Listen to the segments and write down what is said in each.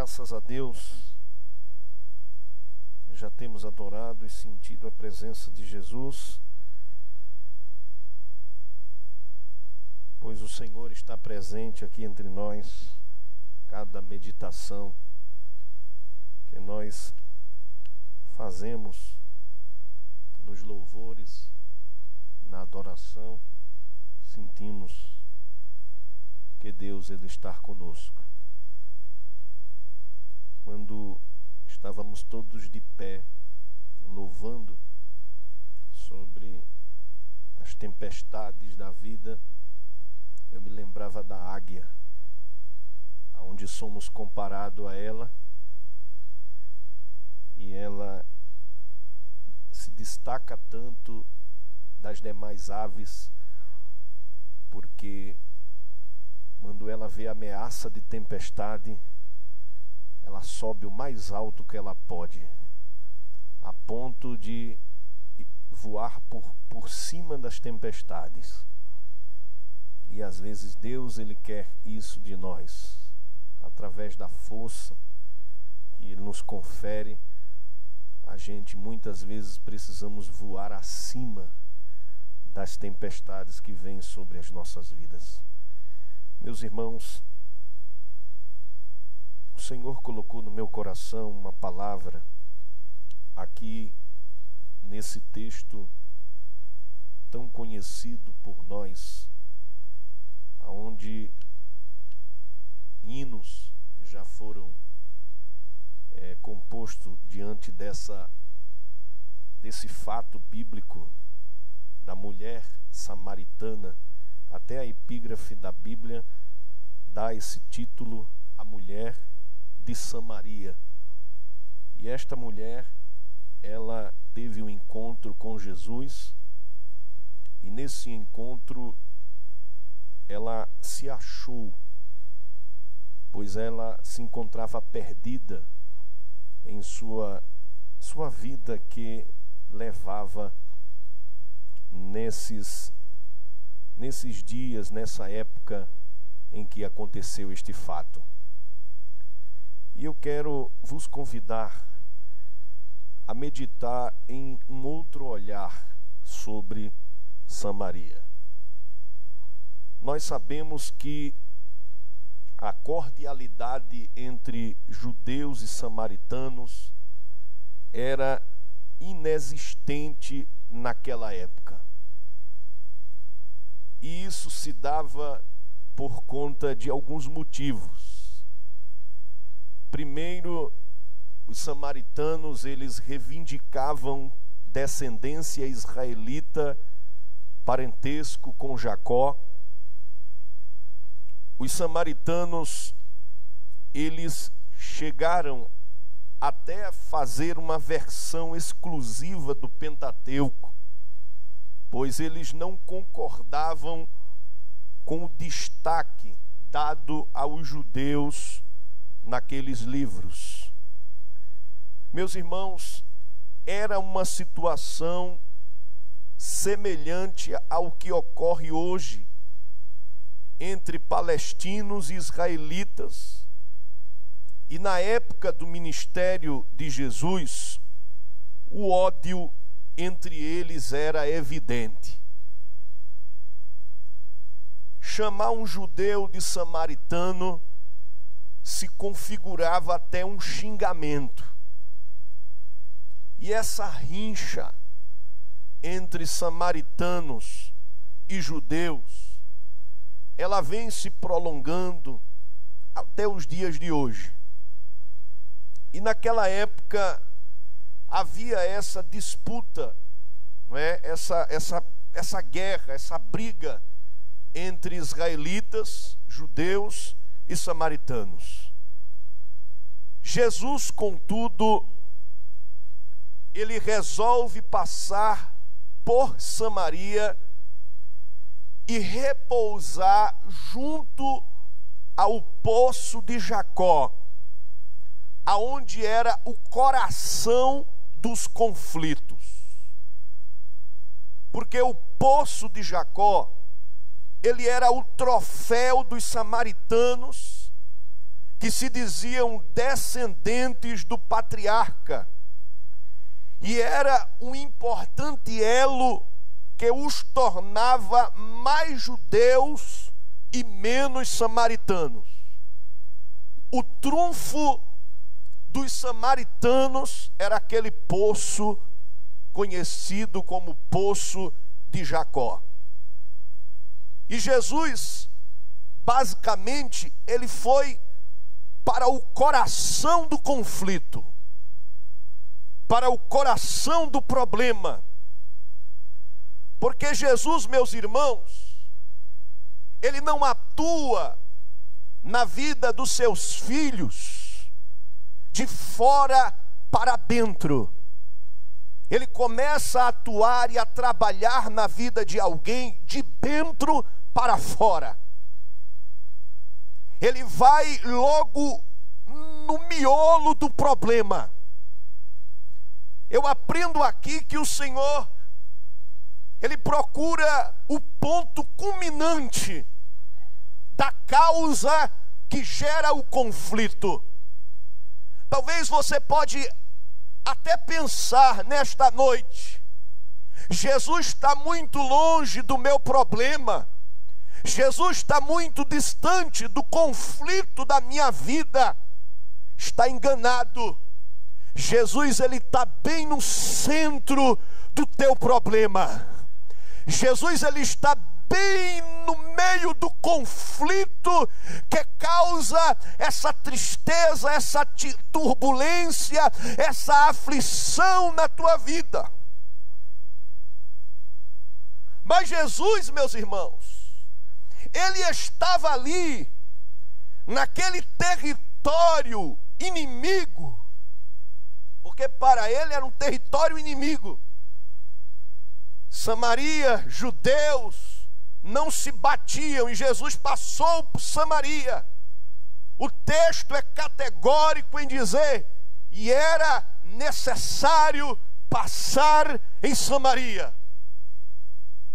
Graças a Deus, já temos adorado e sentido a presença de Jesus, pois o Senhor está presente aqui entre nós. Cada meditação que nós fazemos nos louvores, na adoração, sentimos que Deus Ele está conosco. Quando estávamos todos de pé, louvando sobre as tempestades da vida, eu me lembrava da águia, aonde somos comparados a ela, e ela se destaca tanto das demais aves, porque quando ela vê a ameaça de tempestade, ela sobe o mais alto que ela pode, a ponto de voar por cima das tempestades. E às vezes Deus Ele quer isso de nós, através da força que Ele nos confere. A gente muitas vezes precisamos voar acima das tempestades que vêm sobre as nossas vidas. Meus irmãos, o Senhor colocou no meu coração uma palavra aqui nesse texto tão conhecido por nós, onde hinos já foram compostos diante desse fato bíblico da mulher samaritana. Até a epígrafe da Bíblia dá esse título, a mulher de Samaria. E esta mulher, ela teve um encontro com Jesus, e nesse encontro ela se achou, pois ela se encontrava perdida em sua vida que levava nesses dias, nessa época em que aconteceu este fato. E eu quero vos convidar a meditar em um outro olhar sobre Samaria. Nós sabemos que a cordialidade entre judeus e samaritanos era inexistente naquela época. E isso se dava por conta de alguns motivos. Primeiro, os samaritanos, eles reivindicavam descendência israelita, parentesco com Jacó. Os samaritanos, eles chegaram até a fazer uma versão exclusiva do Pentateuco, pois eles não concordavam com o destaque dado aos judeus naqueles livros. Meus irmãos, era uma situação semelhante ao que ocorre hoje entre palestinos e israelitas. E na época do ministério de Jesus, o ódio entre eles era evidente. Chamar um judeu de samaritano se configurava até um xingamento. E essa rincha entre samaritanos e judeus, ela vem se prolongando até os dias de hoje. E naquela época havia essa disputa, não é? essa guerra, essa briga entre israelitas, judeus e samaritanos. Jesus, contudo, ele resolve passar por Samaria e repousar junto ao poço de Jacó, aonde era o coração dos conflitos. Porque o poço de Jacó, ele era o troféu dos samaritanos que se diziam descendentes do patriarca, e era um importante elo que os tornava mais judeus e menos samaritanos. O trunfo dos samaritanos era aquele poço conhecido como Poço de Jacó. E Jesus, basicamente, ele foi para o coração do conflito, para o coração do problema. Porque Jesus, meus irmãos, ele não atua na vida dos seus filhos de fora para dentro. Ele começa a atuar e a trabalhar na vida de alguém de dentro para fora. Ele vai logo no miolo do problema. Eu aprendo aqui que o Senhor, ele procura o ponto culminante da causa que gera o conflito. Talvez você pode até pensar nesta noite: Jesus está muito longe do meu problema, Jesus está muito distante do conflito da minha vida. Está enganado. Jesus, ele está bem no centro do teu problema. Jesus, ele está bem no meio do conflito que causa essa tristeza, essa turbulência, essa aflição na tua vida. Mas Jesus, meus irmãos, ele estava ali, naquele território inimigo, porque para ele era um território inimigo. Samaria, judeus, não se batiam, e Jesus passou por Samaria. O texto é categórico em dizer: e era necessário passar em Samaria.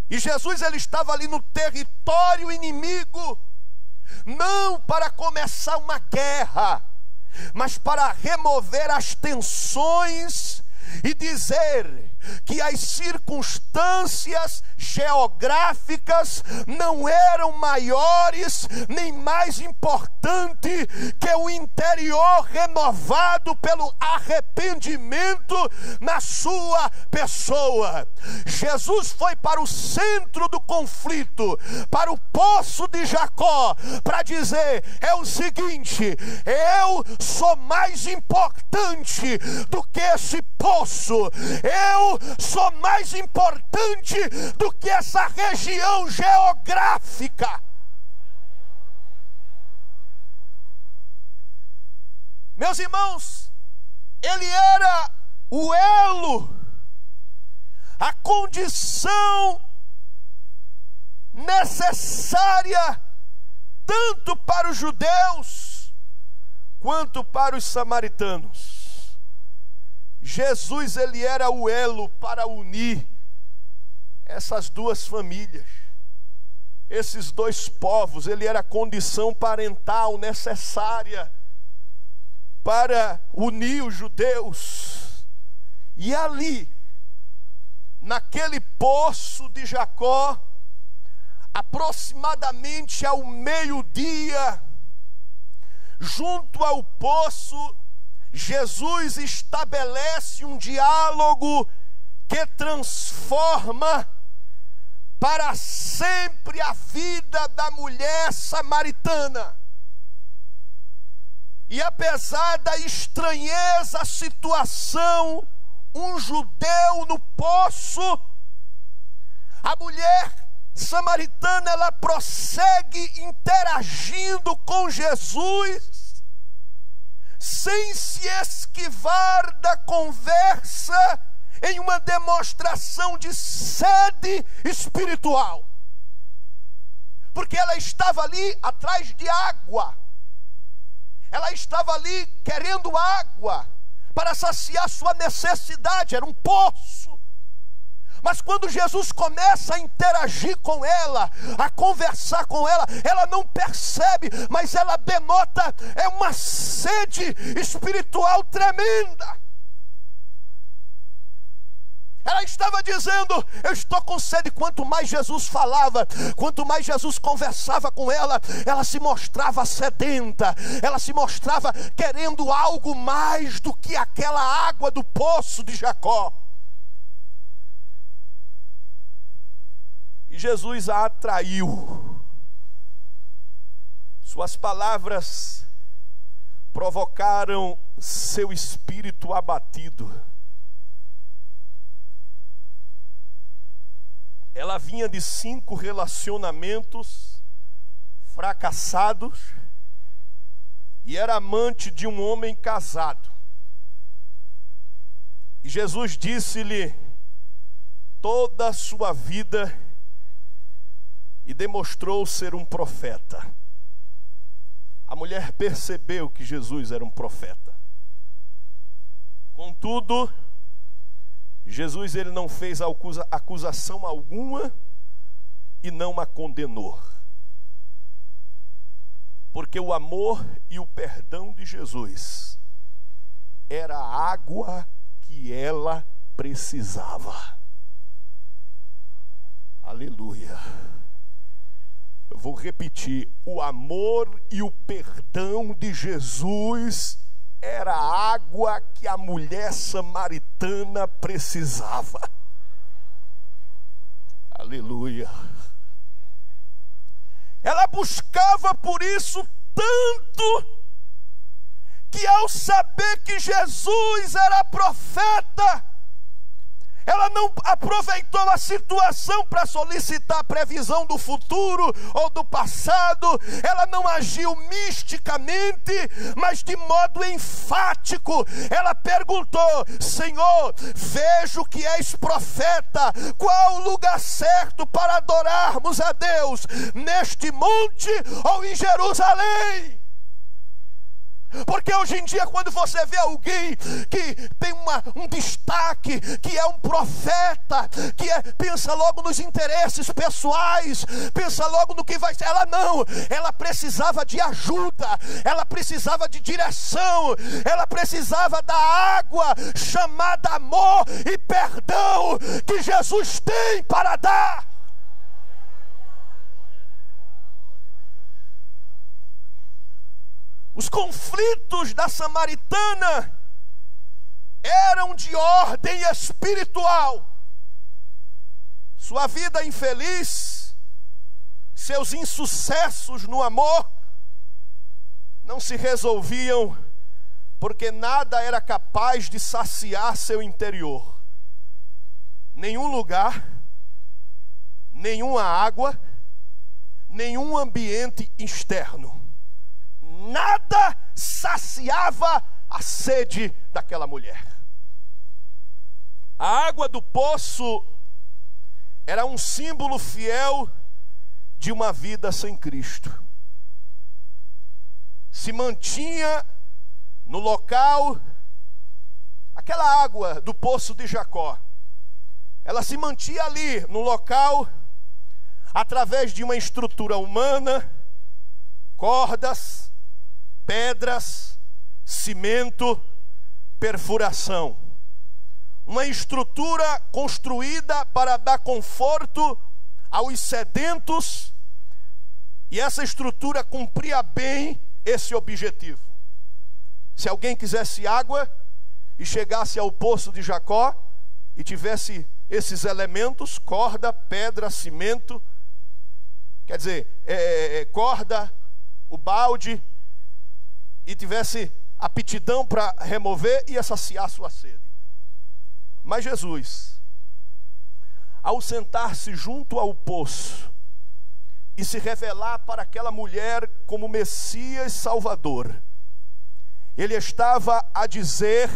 E Jesus, ele estava ali no território inimigo, não para começar uma guerra, mas para remover as tensões e dizer que as circunstâncias geográficas não eram maiores nem mais importante que o interior renovado pelo arrependimento na sua pessoa. Jesus foi para o centro do conflito, para o poço de Jacó, para dizer: é o seguinte, eu sou mais importante do que esse poço, eu sou mais importante do que essa região geográfica. Meus irmãos, ele era o elo, a condição necessária tanto para os judeus quanto para os samaritanos. Jesus, ele era o elo para unir essas duas famílias, esses dois povos. Ele era a condição parental necessária para unir os judeus. E ali, naquele poço de Jacó, aproximadamente ao meio-dia, junto ao poço, Jesus estabelece um diálogo que transforma para sempre a vida da mulher samaritana. E apesar da estranheza a situação, um judeu no poço, a mulher samaritana, ela prossegue interagindo com Jesus, sem se esquivar da conversa, em uma demonstração de sede espiritual. Porque ela estava ali atrás de água, ela estava ali querendo água para saciar sua necessidade, era um poço. Mas quando Jesus começa a interagir com ela, a conversar com ela, ela não percebe, mas ela denota uma sede espiritual tremenda. Ela estava dizendo: eu estou com sede. Quanto mais Jesus falava, quanto mais Jesus conversava com ela, ela se mostrava sedenta, ela se mostrava querendo algo mais do que aquela água do poço de Jacó. E Jesus a atraiu. Suas palavras provocaram seu espírito abatido. Ela vinha de 5 relacionamentos fracassados e era amante de um homem casado. E Jesus disse-lhe toda a sua vida e demonstrou ser um profeta. A mulher percebeu que Jesus era um profeta. Contudo, Jesus ele não fez acusação alguma e não a condenou. Porque o amor e o perdão de Jesus era a água que ela precisava. Aleluia. Eu vou repetir: o amor e o perdão de Jesus era a água que a mulher samaritana precisava. Aleluia. Ela buscava por isso tanto, que ao saber que Jesus era profeta, ela não aproveitou a situação para solicitar a previsão do futuro ou do passado. Ela não agiu misticamente, mas de modo enfático. Ela perguntou: Senhor, vejo que és profeta. Qual o lugar certo para adorarmos a Deus? Neste monte ou em Jerusalém? Porque hoje em dia, quando você vê alguém que tem um destaque, que é um profeta, pensa logo nos interesses pessoais, pensa logo no que vai ser. Ela não, ela precisava de ajuda, ela precisava de direção, ela precisava da água chamada amor e perdão que Jesus tem para dar. Os conflitos da samaritana eram de ordem espiritual. Sua vida infeliz, seus insucessos no amor, não se resolviam porque nada era capaz de saciar seu interior. Nenhum lugar, nenhuma água, nenhum ambiente externo. Nada saciava a sede daquela mulher. A água do poço era um símbolo fiel de uma vida sem Cristo. Se mantinha no local, aquela água do poço de Jacó, ela se mantinha ali no local através de uma estrutura humana, cordas, pedras, cimento, perfuração. Uma estrutura construída para dar conforto aos sedentos, e essa estrutura cumpria bem esse objetivo. Se alguém quisesse água e chegasse ao poço de Jacó e tivesse esses elementos, corda, pedra, cimento, quer dizer, corda, o balde, e tivesse aptidão para remover, ia saciar sua sede. Mas Jesus, ao sentar-se junto ao poço e se revelar para aquela mulher como Messias Salvador, ele estava a dizer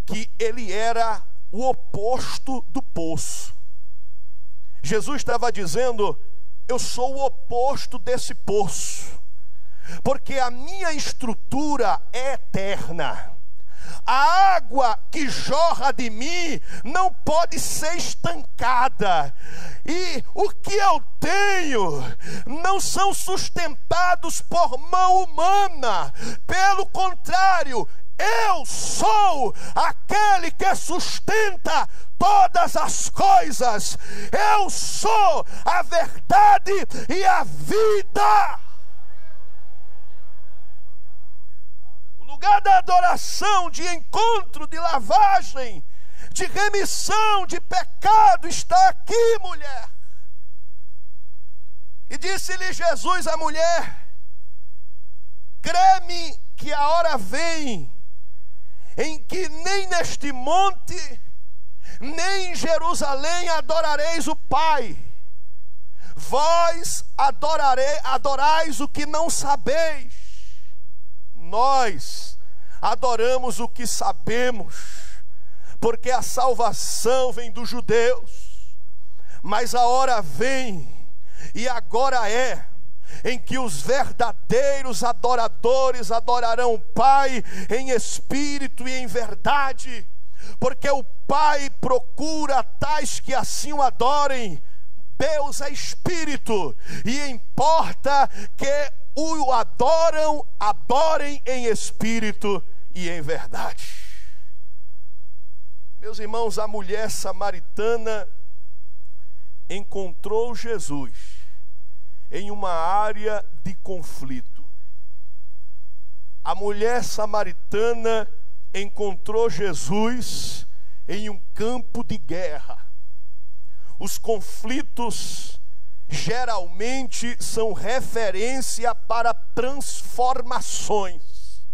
que ele era o oposto do poço. Jesus estava dizendo: eu sou o oposto desse poço, porque a minha estrutura é eterna, a água que jorra de mim não pode ser estancada. E o que eu tenho não são sustentados por mão humana. Pelo contrário, eu sou aquele que sustenta todas as coisas. Eu sou a verdade e a vida. O lugar da adoração, de encontro, de lavagem, de remissão de pecado está aqui, mulher. E disse-lhe Jesus à mulher: crê-me que a hora vem em que nem neste monte, nem em Jerusalém adorareis o Pai. Vós adorais o que não sabeis. Nós adoramos o que sabemos, porque a salvação vem dos judeus. Mas a hora vem, e agora é, em que os verdadeiros adoradores adorarão o Pai em espírito e em verdade, porque o Pai procura tais que assim o adorem. Deus é espírito, e importa que o adorem em espírito e em verdade. Meus irmãos, a mulher samaritana encontrou Jesus em uma área de conflito. A mulher samaritana encontrou Jesus em um campo de guerra. Os conflitos geralmente são referência para transformações.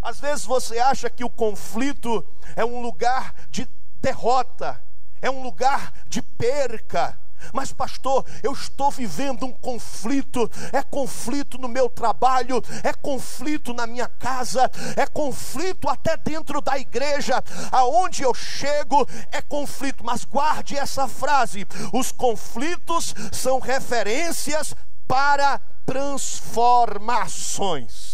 Às vezes você acha que o conflito é um lugar de derrota, é um lugar de perca. Mas pastor, eu estou vivendo um conflito. É conflito no meu trabalho, é conflito na minha casa, é conflito até dentro da igreja. Aonde eu chego é conflito. Mas guarde essa frase: os conflitos são referências para transformações.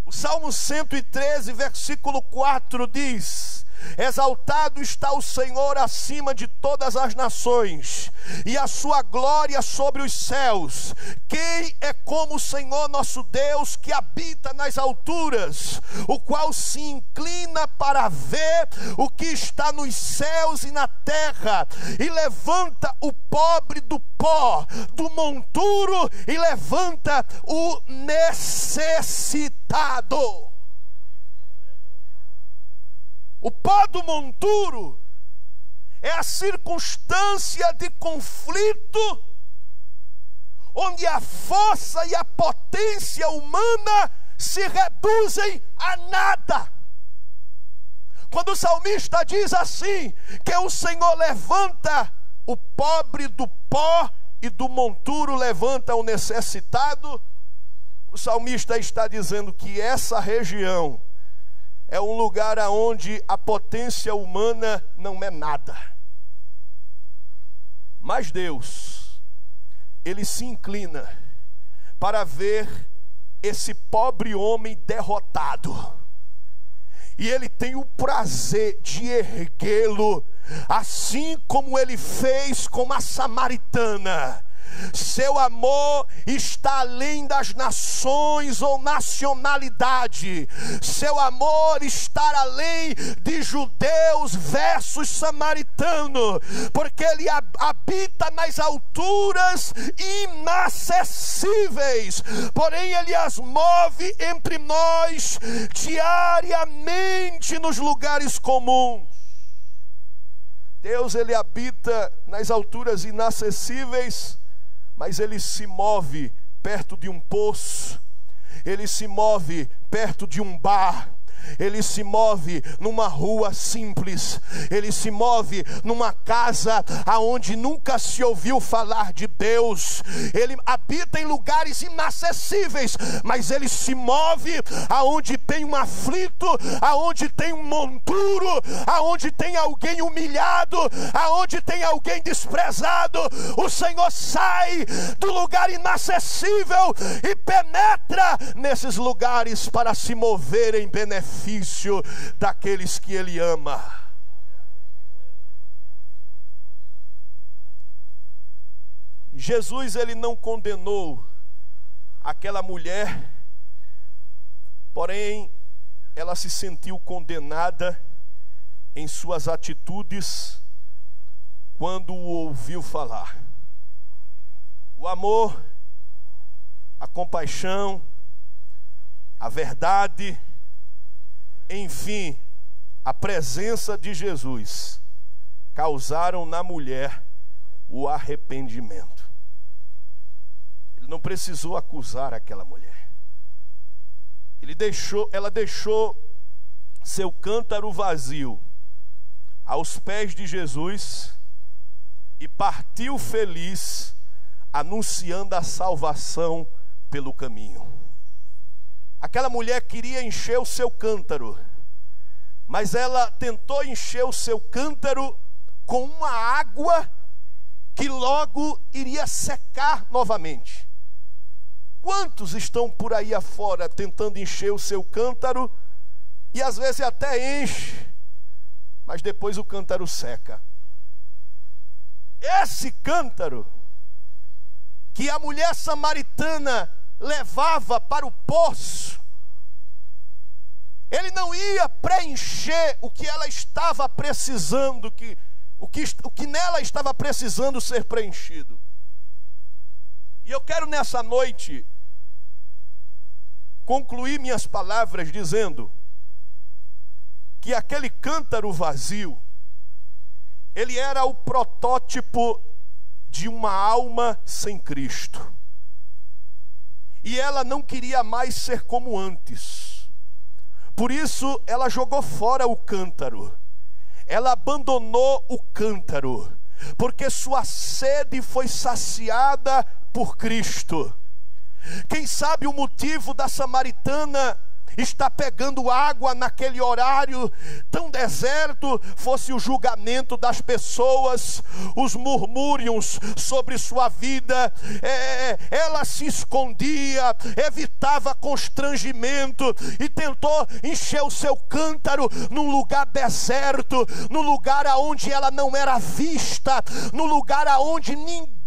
O Salmo 113, versículo 4 diz: exaltado está o Senhor acima de todas as nações, e a sua glória sobre os céus. Quem é como o Senhor nosso Deus, que habita nas alturas, o qual se inclina para ver o que está nos céus e na terra, e levanta o pobre do pó, do monturo, e levanta o necessitado. O pó do monturo é a circunstância de conflito onde a força e a potência humana se reduzem a nada. Quando o salmista diz assim, que o Senhor levanta o pobre do pó e do monturo levanta o necessitado, o salmista está dizendo que essa região é um lugar onde a potência humana não é nada. Mas Deus, Ele se inclina para ver esse pobre homem derrotado. E Ele tem o prazer de erguê-lo, assim como Ele fez com a samaritana. Seu amor está além das nações ou nacionalidade. Seu amor está além de judeus versus samaritano, porque Ele habita nas alturas inacessíveis, porém Ele as move entre nós diariamente nos lugares comuns. Deus, Ele habita nas alturas inacessíveis, mas Ele se move perto de um poço, Ele se move perto de um bar, Ele se move numa rua simples, Ele se move numa casa aonde nunca se ouviu falar de Deus. Ele habita em lugares inacessíveis, mas Ele se move aonde tem um aflito, aonde tem um monturo, aonde tem alguém humilhado, aonde tem alguém desprezado. O Senhor sai do lugar inacessível e penetra nesses lugares para se mover em benefício benefício daqueles que Ele ama. Jesus, Ele não condenou aquela mulher, porém ela se sentiu condenada em suas atitudes quando o ouviu falar. O amor, a compaixão, a verdade, enfim, a presença de Jesus causaram na mulher o arrependimento. Ele não precisou acusar aquela mulher. Ela deixou seu cântaro vazio aos pés de Jesus e partiu feliz, anunciando a salvação pelo caminho. Aquela mulher queria encher o seu cântaro, mas ela tentou encher o seu cântaro com uma água que logo iria secar novamente. Quantos estão por aí afora tentando encher o seu cântaro e às vezes até enche, mas depois o cântaro seca? Esse cântaro que a mulher samaritana levava para o poço, ele não ia preencher o que ela estava precisando, o que nela estava precisando ser preenchido. E eu quero nessa noite concluir minhas palavras dizendo que aquele cântaro vazio, ele era o protótipo de uma alma sem Cristo. E ela não queria mais ser como antes. Por isso ela jogou fora o cântaro. Ela abandonou o cântaro, porque sua sede foi saciada por Cristo. Quem sabe o motivo da samaritana está pegando água naquele horário tão deserto fosse o julgamento das pessoas, os murmúrios sobre sua vida. Ela se escondia, evitava constrangimento e tentou encher o seu cântaro num lugar deserto, no lugar aonde ela não era vista, no lugar aonde ninguém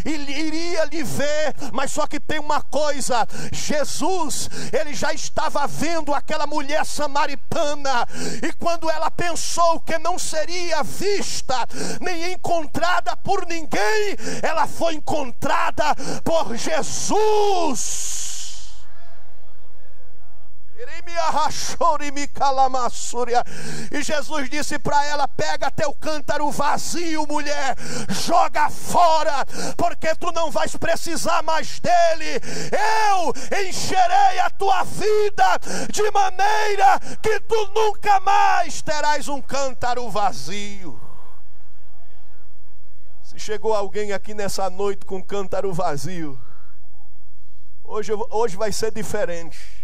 iria lhe ver. Mas só que tem uma coisa: Jesus, ele já estava vendo aquela mulher samaritana, e quando ela pensou que não seria vista nem encontrada por ninguém, ela foi encontrada por Jesus. E Jesus disse para ela: pega teu cântaro vazio, mulher, joga fora, porque tu não vais precisar mais dele. Eu encherei a tua vida de maneira que tu nunca mais terás um cântaro vazio. Se chegou alguém aqui nessa noite com um cântaro vazio, hoje vai ser diferente.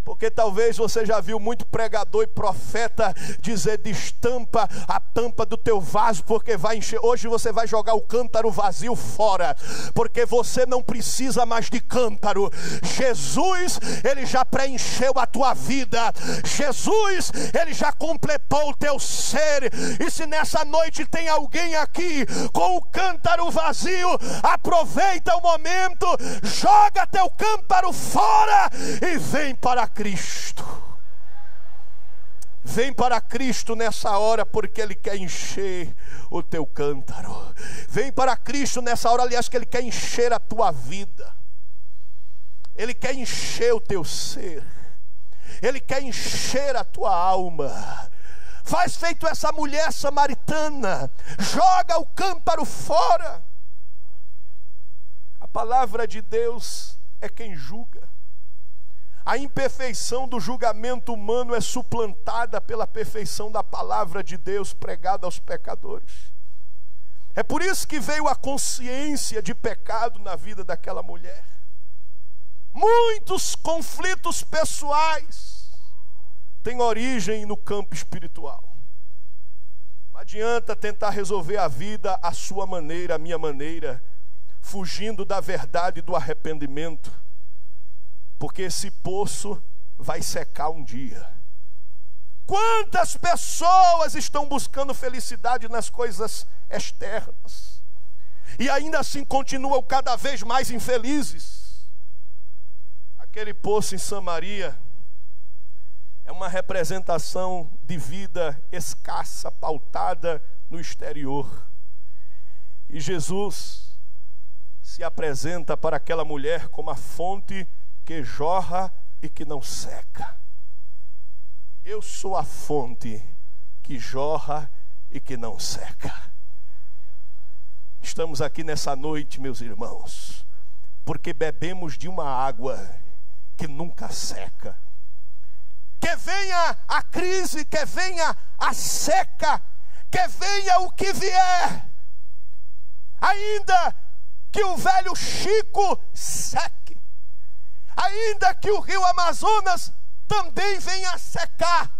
Porque talvez você já viu muito pregador e profeta dizer: destampa a tampa do teu vaso, porque vai encher. Hoje você vai jogar o cântaro vazio fora, porque você não precisa mais de cântaro. Jesus, ele já preencheu a tua vida. Jesus, ele já completou o teu ser. E se nessa noite tem alguém aqui com o cântaro vazio, aproveita o momento, joga teu cântaro fora e vem para Cristo. Vem para Cristo nessa hora, porque Ele quer encher o teu cântaro. Vem para Cristo nessa hora, aliás, que Ele quer encher a tua vida. Ele quer encher o teu ser. Ele quer encher a tua alma. Faz feito essa mulher samaritana, joga o cântaro fora. A palavra de Deus é quem julga. A imperfeição do julgamento humano é suplantada pela perfeição da palavra de Deus pregada aos pecadores. É por isso que veio a consciência de pecado na vida daquela mulher. Muitos conflitos pessoais têm origem no campo espiritual. Não adianta tentar resolver a vida à sua maneira, à minha maneira, fugindo da verdade do arrependimento. Porque esse poço vai secar um dia. Quantas pessoas estão buscando felicidade nas coisas externas e ainda assim continuam cada vez mais infelizes? Aquele poço em Samaria é uma representação de vida escassa, pautada no exterior. E Jesus se apresenta para aquela mulher como a fonte que jorra e que não seca. Eu sou a fonte que jorra e que não seca. Estamos aqui nessa noite, meus irmãos, porque bebemos de uma água que nunca seca. Que venha a crise, que venha a seca, que venha o que vier, ainda que o velho Chico seque, ainda que o rio Amazonas também venha a secar,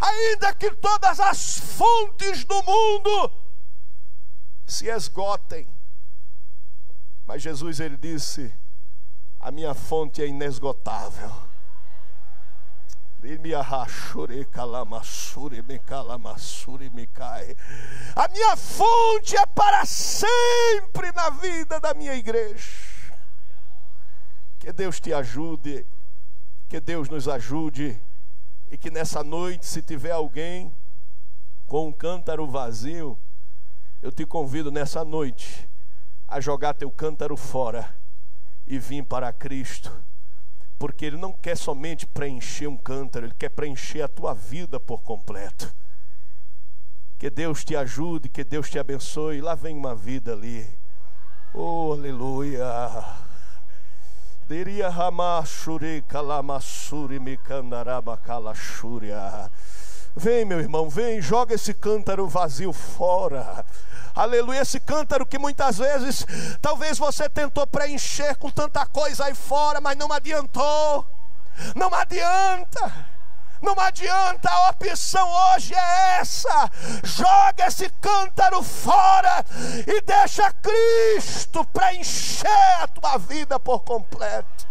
ainda que todas as fontes do mundo se esgotem, mas Jesus, ele disse: a minha fonte é inesgotável. A minha fonte é para sempre na vida da minha igreja. Que Deus te ajude, que Deus nos ajude, e que nessa noite, se tiver alguém com um cântaro vazio, eu te convido nessa noite a jogar teu cântaro fora e vir para Cristo, porque Ele não quer somente preencher um cântaro, Ele quer preencher a tua vida por completo. Que Deus te ajude, que Deus te abençoe. Lá vem uma vida ali. Oh, aleluia. Deria ramashuri kalamasuri mikandaraba kalashuria. Vem, meu irmão, vem, joga esse cântaro vazio fora. Aleluia, esse cântaro que muitas vezes talvez você tentou preencher com tanta coisa aí fora, mas não adiantou. Não adianta. Não adianta, a opção hoje é essa. Joga esse cântaro fora e deixa Cristo preencher a tua vida por completo.